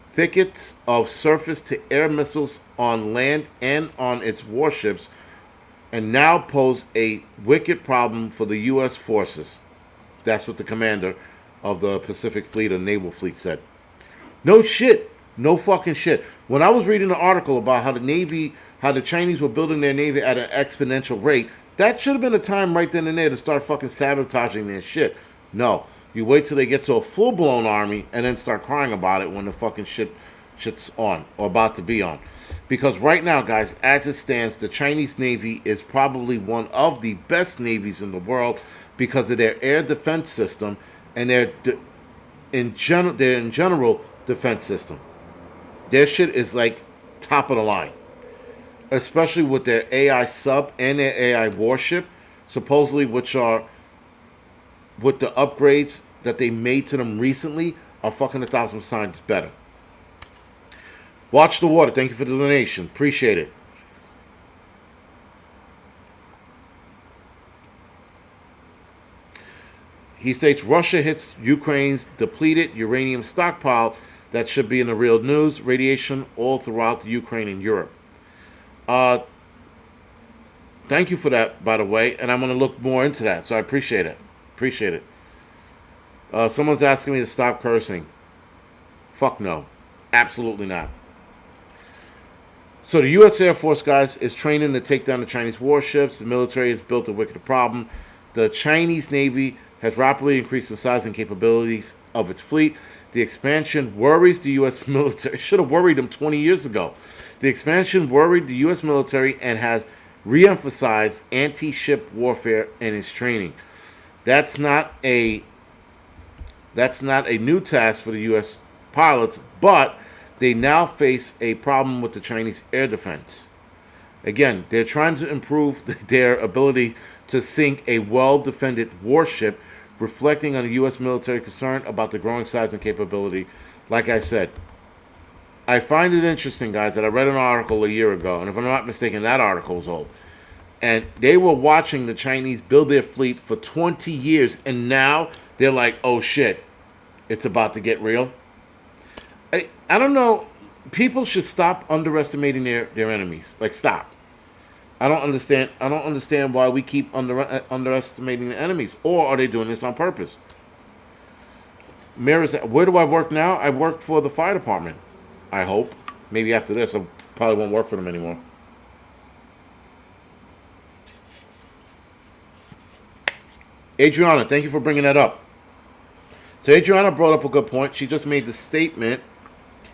thickets of surface-to-air missiles on land and on its warships, and now pose a wicked problem for the U.S. forces. That's what the commander of the Pacific Fleet or Naval Fleet said. No shit. No fucking shit. When I was reading the article about how the Chinese were building their Navy at an exponential rate, that should have been a time right then and there to start fucking sabotaging their shit. No. You wait till they get to a full-blown army and then start crying about it when the fucking shit's on or about to be on. Because right now, guys, as it stands, the Chinese Navy is probably one of the best navies in the world because of their air defense system and their in general defense system. Their shit is like top of the line. Especially with their AI sub and their AI warship, supposedly, which are with the upgrades that they made to them recently, are fucking 1,000 times better. Watch the water. Thank you for the donation. Appreciate it. He states Russia hits Ukraine's depleted uranium stockpile. That should be in the real news. Radiation all throughout the Ukraine and Europe. Thank you for that, by the way, and I'm going to look more into that, so I appreciate it. Appreciate it. Someone's asking me to stop cursing. Fuck no. Absolutely not. So the U.S. Air Force, guys, is training to take down the Chinese warships. The military has built a wicked problem. The Chinese Navy has rapidly increased the size and capabilities of its fleet. The expansion worries the U.S. military. It should have worried them 20 years ago. The expansion worried the U.S. military and has re-emphasized anti-ship warfare in its training. That's not a new task for the U.S. pilots, but they now face a problem with the Chinese air defense. Again, they're trying to improve their ability to sink a well-defended warship, reflecting on the U.S. military concern about the growing size and capability. Like I said, I find it interesting, guys, that I read an article a year ago, and if I'm not mistaken, that article is old. And they were watching the Chinese build their fleet for 20 years, and now they're like, oh shit, it's about to get real. I don't know. People should stop underestimating their enemies. Like, stop. I don't understand. I don't understand why we keep underestimating the enemies, or are they doing this on purpose? Mirrors. Where do I work now? I work for the fire department. I hope. Maybe after this, I probably won't work for them anymore. Adriana, thank you for bringing that up. So Adriana brought up a good point. She just made the statement.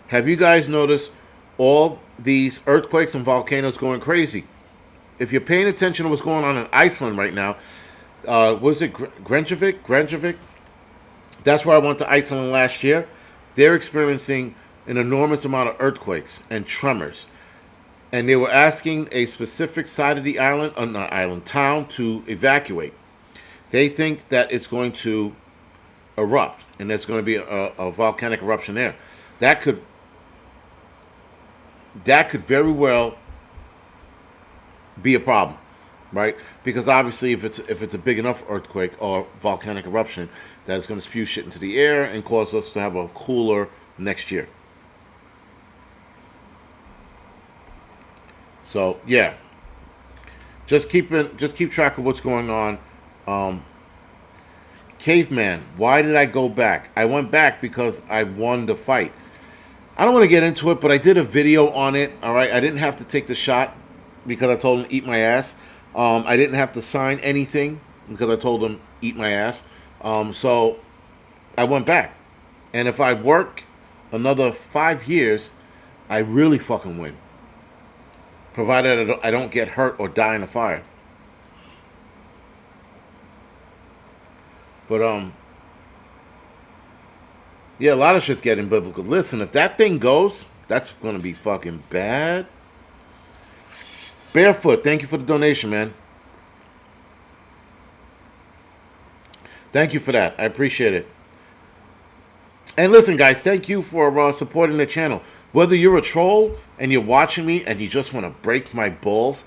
Have you guys noticed all these earthquakes and volcanoes going crazy? If you're paying attention to what's going on in Iceland right now, was it Grengavik? That's where I went to Iceland last year. They're experiencing an enormous amount of earthquakes and tremors. And they were asking a specific side of the island, not island, town, to evacuate. They think that it's going to erupt, and there's going to be a volcanic eruption there. That could very well be a problem, right? Because obviously, if it's a big enough earthquake or volcanic eruption, that's going to spew shit into the air and cause us to have a cooler next year. So yeah, just keep track of what's going on. Caveman, why did I go back? I went back because I won the fight. I don't want to get into it, but I did a video on it. All right, I didn't have to take the shot because I told him to eat my ass. I didn't have to sign anything because I told him eat my ass. So I went back, and if I work another 5 years, I really fucking win. Provided I don't get hurt or die in a fire. But yeah, a lot of shit's getting biblical. Listen, if that thing goes, that's gonna be fucking bad. Barefoot, thank you for the donation, man. Thank you for that. I appreciate it. And listen, guys, thank you for supporting the channel. Whether you're a troll and you're watching me and you just want to break my balls,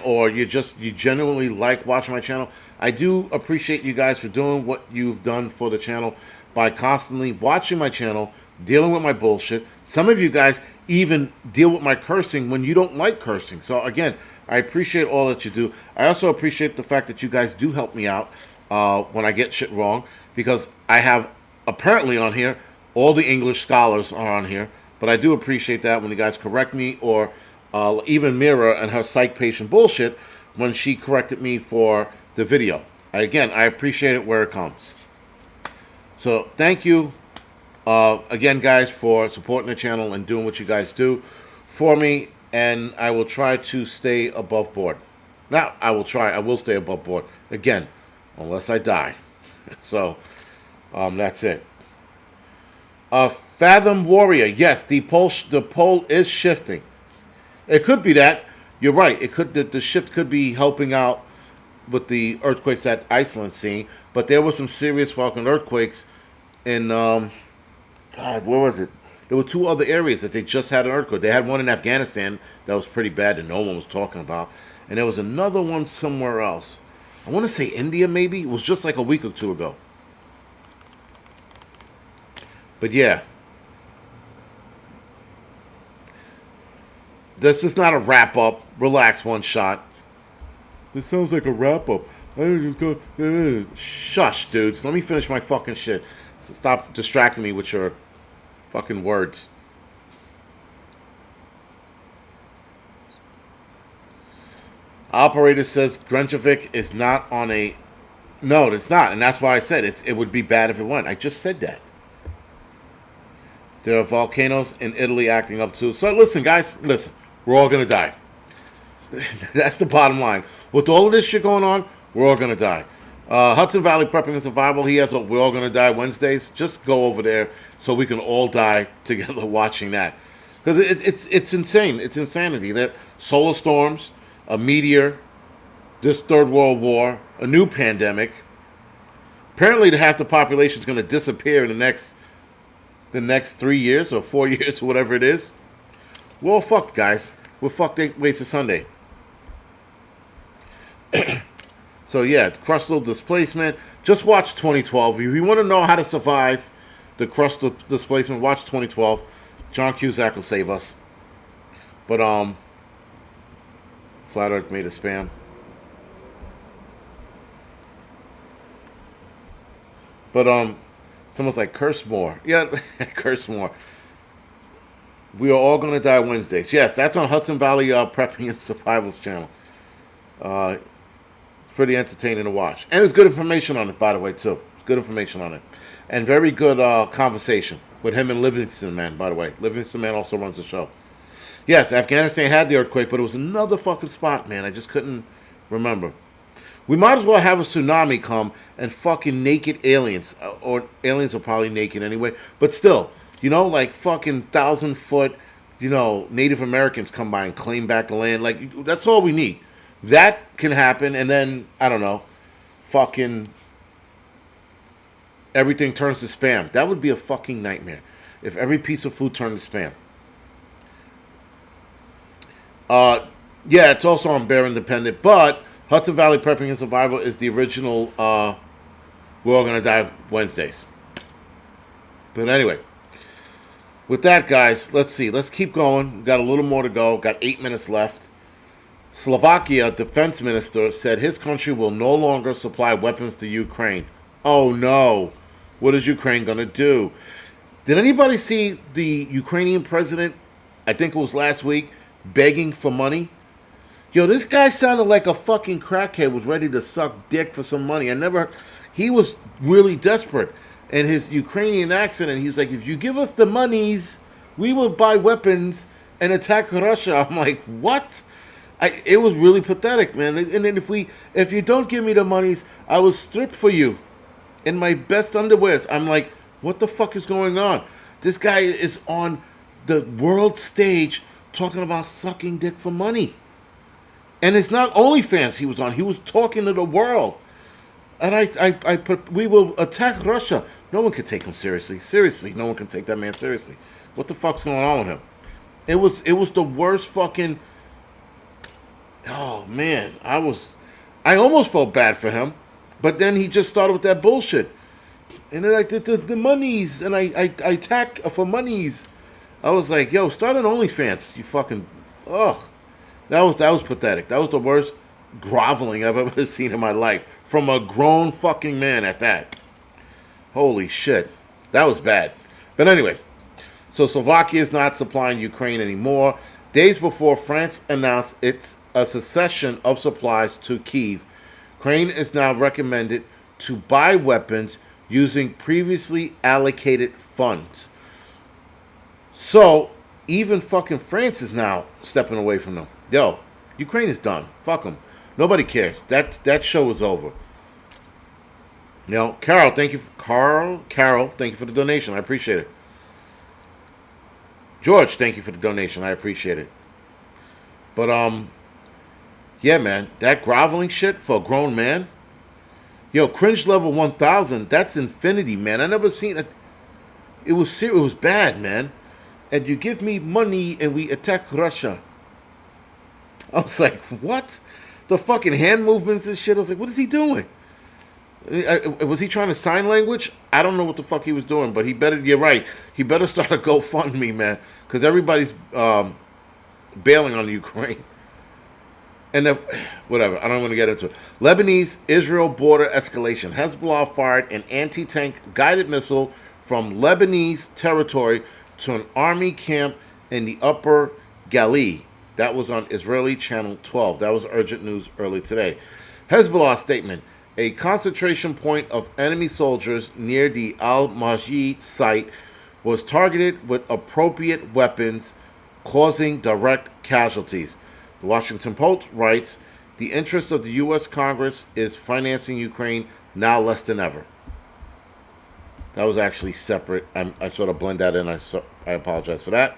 or you genuinely like watching my channel, I do appreciate you guys for doing what you've done for the channel by constantly watching my channel, dealing with my bullshit. Some of you guys even deal with my cursing when you don't like cursing. So again, I appreciate all that you do. I also appreciate the fact that you guys do help me out when I get shit wrong, because I have apparently on here all the English scholars are on here, but I do appreciate that when you guys correct me, or even Mira and her psych patient bullshit when she corrected me for the video. Again, I appreciate it where it comes. So thank you again, guys, for supporting the channel and doing what you guys do for me, and I will try to stay above board. Now, I will stay above board again, unless I die. So that's it. Fathom Warrior, yes, the poll is shifting. It could be that. You're right. It could, the shift could be helping out with the earthquakes that Iceland's seeing, but there were some serious fucking earthquakes in God, where was it? There were 2 other areas that they just had an earthquake. They had one in Afghanistan that was pretty bad that no one was talking about, and there was another one somewhere else. I want to say India, maybe. It was just like a week or 2 ago. But yeah, this is not a wrap up. Relax, one shot. This sounds like a wrap up. Shush, dudes. Let me finish my fucking shit. Stop distracting me with your fucking words. Operator says Grengavik is not on a... No, it's not. And that's why I said it would be bad if it went. I just said that. There are volcanoes in Italy acting up too. So listen, guys. Listen. We're all going to die. That's the bottom line. With all of this shit going on, we're all going to die. Hudson Valley Prepping and Survival, he has a We're All Going to Die Wednesdays. Just go over there so we can all die together watching that. Because it's insane. It's insanity that solar storms, a meteor, this third world war, a new pandemic. Apparently half the population is going to disappear in the next 3 years or 4 years or whatever it is. We're all fucked, guys. We're fucked 8 ways to Sunday. So yeah, crustal displacement. Just watch 2012. If you want to know how to survive the crustal displacement, watch 2012. John Cusack will save us. But Flat Earth made a spam. But someone's like, curse more. Yeah, curse more. We are all gonna die Wednesdays. Yes, that's on Hudson Valley Prepping and Survivals channel. It's pretty entertaining to watch, and there's good information on it, by the way, too. Good information on it, and very good conversation with him and Livingston Man. By the way, Livingston Man also runs the show. Yes, Afghanistan had the earthquake, but it was another fucking spot, man. I just couldn't remember. We might as well have a tsunami come and fucking naked aliens, or aliens are probably naked anyway, but still, like fucking 1,000-foot, Native Americans come by and claim back the land. Like, that's all we need. That can happen, and then, I don't know, fucking everything turns to spam. That would be a fucking nightmare if every piece of food turned to spam. Yeah, it's also on Bear Independent, but Hudson Valley Prepping and Survival is the original We're All Gonna Die Wednesdays. But anyway, with that, guys, let's see. Let's keep going. We've got a little more to go. Got 8 minutes left. Slovakia defense minister said his country will no longer supply weapons to Ukraine. Oh no. What is Ukraine gonna do? Did anybody see the Ukrainian president, I think it was last week, begging for money? Yo, this guy sounded like a fucking crackhead, was ready to suck dick for some money. He was really desperate. And his Ukrainian accent, and he's like, if you give us the monies, we will buy weapons and attack Russia. I'm like, what? It was really pathetic, man. And then if you don't give me the monies, I will strip for you in my best underwears. I'm like, what the fuck is going on? This guy is on the world stage talking about sucking dick for money. And it's not OnlyFans he was on. He was talking to the world. And I put, we will attack Russia. No one can take him seriously. Seriously, no one can take that man seriously. What the fuck's going on with him? It was the worst fucking... Oh, man. I almost felt bad for him. But then he just started with that bullshit. And then I did the monies. And I attack for monies. I was like, yo, start an OnlyFans. You fucking... Ugh. That was pathetic. That was the worst groveling I've ever seen in my life. From a grown fucking man at that. Holy shit. That was bad. But anyway. So Slovakia is not supplying Ukraine anymore. Days before France announced its a cessation of supplies to Kyiv, Ukraine is now recommended to buy weapons using previously allocated funds. So even fucking France is now stepping away from them. Yo, Ukraine is done. Fuck them. Nobody cares. That show is over. Carol, thank you for the donation. I appreciate it. George, thank you for the donation. I appreciate it. But yeah, man, that groveling shit for a grown man. Yo, cringe level 1000. That's infinity, man. I never seen it. It was bad, man. And you give me money and we attack Russia. I was like, what? The fucking hand movements and shit. I was like, what is he doing? Was he trying to sign language? I don't know what the fuck he was doing, but you're right. He better start a GoFundMe, man. Because everybody's bailing on Ukraine. And whatever, I don't want to get into it. Lebanese-Israel border escalation. Hezbollah fired an anti-tank guided missile from Lebanese territory to an army camp in the Upper Galilee. That was on Israeli Channel 12. That was urgent news early today. Hezbollah statement. A concentration point of enemy soldiers near the Al-Majid site was targeted with appropriate weapons, causing direct casualties. The Washington Post writes, the interest of the U.S. Congress is financing Ukraine now less than ever. That was actually separate. I sort of blend that in. I apologize for that.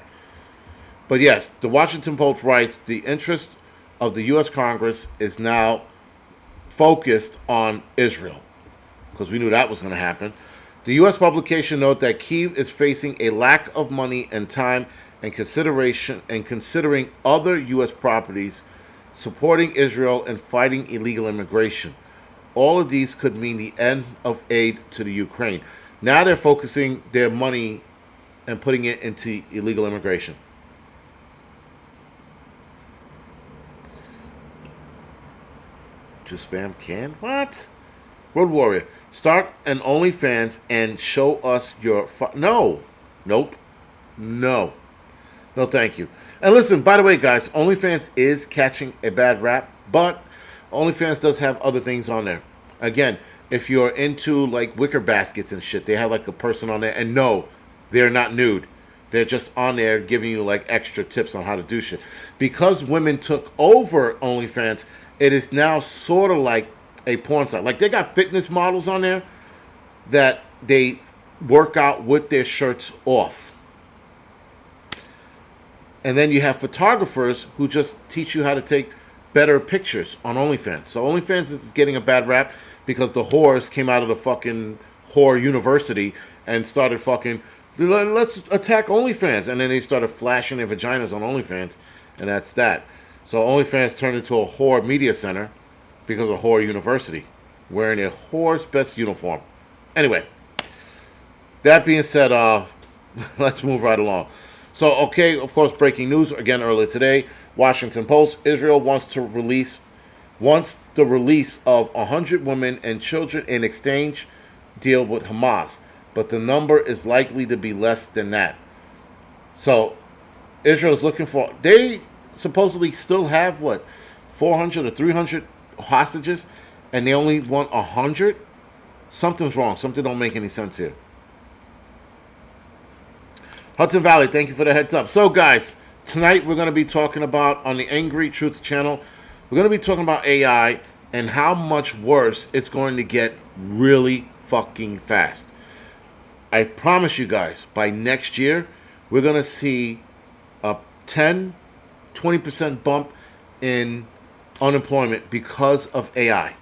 But yes, the Washington Post writes, the interest of the U.S. Congress is now focused on Israel, because we knew that was going to happen. The U.S. publication noted that Kyiv is facing a lack of money and time and considering other U.S. properties supporting Israel and fighting illegal immigration. All of these could mean the end of aid to the Ukraine. Now they're focusing their money and putting it into illegal immigration. to spam can? What? Road Warrior. Start an OnlyFans and show us your... No. Nope. No. No, thank you. And listen, by the way, guys, OnlyFans is catching a bad rap, but OnlyFans does have other things on there. Again, if you're into, like, wicker baskets and shit, they have, like, a person on there. And no, they're not nude. They're just on there giving you, like, extra tips on how to do shit. Because women took over OnlyFans, it is now sort of like a porn site. Like, they got fitness models on there that they work out with their shirts off. And then you have photographers who just teach you how to take better pictures on OnlyFans. So OnlyFans is getting a bad rap because the whores came out of the fucking whore university and started fucking, let's attack OnlyFans. And then they started flashing their vaginas on OnlyFans. And that's that. So OnlyFans turned into a whore media center because of whore university, wearing their whore's best uniform. Anyway, that being said, let's move right along. So, okay, of course, breaking news again earlier today. Washington Post: Israel wants the release of 100 women and children in exchange deal with Hamas, but the number is likely to be less than that. So, Israel's looking for. They supposedly still have what, 400 or 300 hostages, and they only want 100. Something's wrong. Something don't make any sense here. Hudson Valley, thank you for the heads up. So, guys, tonight we're going to be talking about, on the Angry Truth channel, we're going to be talking about AI and how much worse it's going to get really fucking fast. I promise you guys, by next year, we're going to see a 10-20% bump in unemployment because of AI.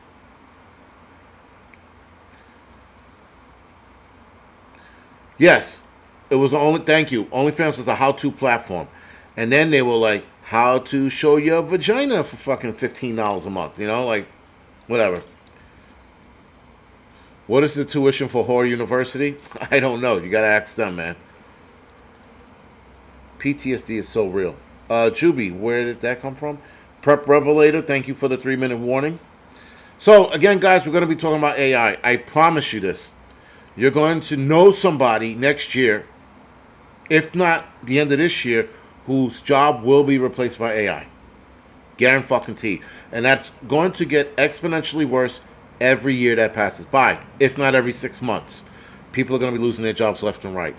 Yes. It was only, thank you, OnlyFans was a how-to platform. And then they were like, how to show your vagina for fucking $15 a month. You know, like, whatever. What is the tuition for whore university? I don't know. You got to ask them, man. PTSD is so real. Juby, where did that come from? Prep Revelator, thank you for the 3-minute warning. So, again, guys, we're going to be talking about AI. I promise you this. You're going to know somebody next year, if not the end of this year, whose job will be replaced by AI. Guaranteed. And that's going to get exponentially worse every year that passes by, if not every 6 months. People are going to be losing their jobs left and right.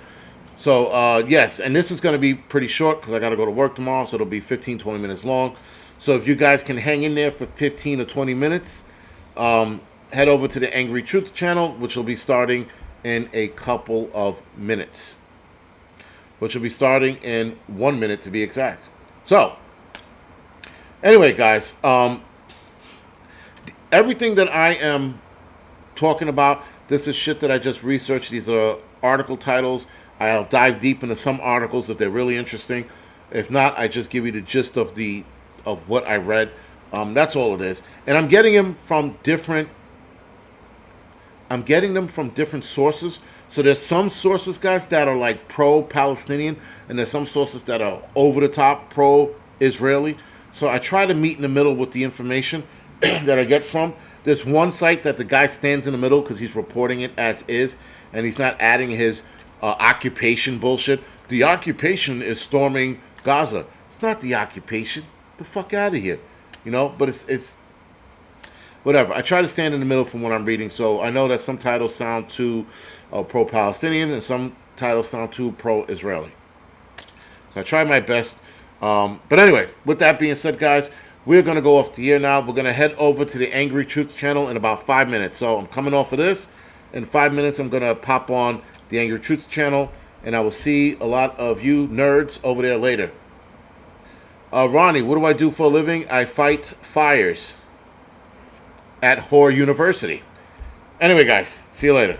So, yes, and this is going to be pretty short because I got to go to work tomorrow, so it'll be 15, 20 minutes long. So if you guys can hang in there for 15 or 20 minutes, head over to the Angry Truth channel, which will be starting in a couple of minutes. Which will be starting in 1 minute to be exact. So, anyway, guys, everything that I am talking about, this is shit that I just researched. These are article titles. I'll dive deep into some articles if they're really interesting. If not, I just give you the gist of what I read. That's all it is. And I'm getting them from different sources. So there's some sources, guys, that are like pro-Palestinian, and there's some sources that are over-the-top pro-Israeli. So I try to meet in the middle with the information that I get from. There's one site that the guy stands in the middle because he's reporting it as is, and he's not adding his occupation bullshit. The occupation is storming Gaza. It's not the occupation. Get the fuck out of here. You know, but it's whatever. I try to stand in the middle from what I'm reading, so I know that some titles sound too pro-Palestinian and some titles sound too pro-Israeli. So I try my best. But anyway, with that being said, guys, we're going to go off the air now. We're going to head over to the Angry Truth channel in about 5 minutes. So I'm coming off of this. In 5 minutes, I'm going to pop on the Angry Truth channel, and I will see a lot of you nerds over there later. Ronnie, what do I do for a living? I fight fires at Whore University. Anyway, guys, see you later.